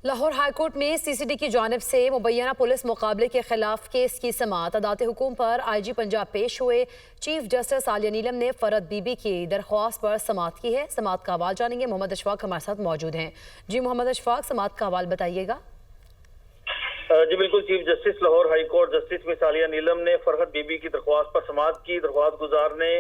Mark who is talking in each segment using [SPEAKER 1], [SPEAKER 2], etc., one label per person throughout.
[SPEAKER 1] Lahore high court में CCD की जानिब से मुबैना पुलिस मुकाबले के खिलाफ केस की समाअत अदालत हुकूम पर आईजी पंजाब पेश हुए। चीफ जस्टिस आलिया नीलम ने फरहत बीबी की दरख्वास्त पर समाअत की है। समाअत का हवाल जानेंगे, मोहम्मद अशफाक हमारे साथ मौजूद हैं। जी मोहम्मद अशफाक, समाअत का हवाल बताइएगा।
[SPEAKER 2] जी बिल्कुल, chief justice Lahore high court justice miss Aliya Neelam ने फरहत बीबी की दरख्वास्त पर समाअत की। दरख्वास्त गुजार ने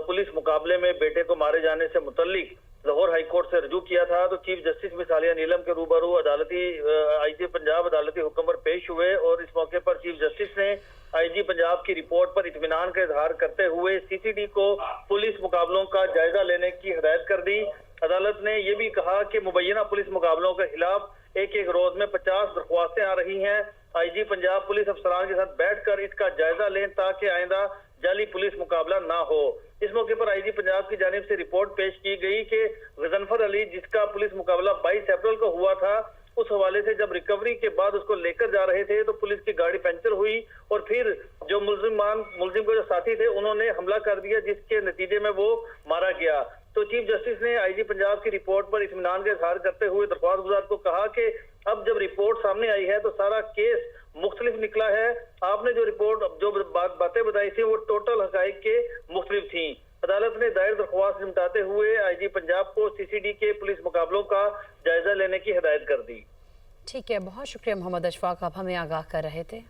[SPEAKER 2] पुलिस मुकाबले में बेटे को मारे जाने से मुतल्लिक लाहौर हाईकोर्ट से रजू किया था। तो चीफ जस्टिस मिस आलिया नीलम के रूबरू आईजी पंजाब अदालती हुक्म पर पेश हुए और इस मौके पर चीफ जस्टिस ने आईजी पंजाब की रिपोर्ट पर इत्मीनान का इजहार करते हुए सीसीडी को पुलिस मुकाबलों का जायजा लेने की हिदायत कर दी। अदालत ने यह भी कहा कि मुबैना पुलिस मुकाबलों के खिलाफ एक रोज में 50 दरख्वास्तें आ रही हैं। आईजी पंजाब पुलिस अफसरान के साथ बैठकर इसका जायजा लें ताकि आइंदा जाली पुलिस मुकाबला ना हो। इस मौके पर आईजी पंजाब की जानिब से रिपोर्ट पेश की गई कि गजनफर अली, जिसका पुलिस मुकाबला 22 अप्रैल को हुआ था, उस हवाले से जब रिकवरी के बाद उसको लेकर जा रहे थे तो पुलिस की गाड़ी पंचर हुई और फिर जो मुलजिम को जो साथी थे उन्होंने हमला कर दिया, जिसके नतीजे में वो मारा गया। तो चीफ जस्टिस ने आईजी पंजाब की रिपोर्ट पर इत्मीनान का इजहार करते हुए दरख्वास्त गुजार को कहा कि अब जब रिपोर्ट सामने आई है तो सारा केस मुख्तलिफ निकला है। आपने जो रिपोर्ट जो बातें बताई थी वो टोटल हकाइक के मुख्तलिफ थी। अदालत ने दायर दरख्वास्त निपटाते हुए आईजी पंजाब को सीसीडी के पुलिस मुकाबलों का जायजा लेने की हिदायत कर दी।
[SPEAKER 1] ठीक है, बहुत शुक्रिया मोहम्मद अशफाक, आप हमें आगाह कर रहे थे।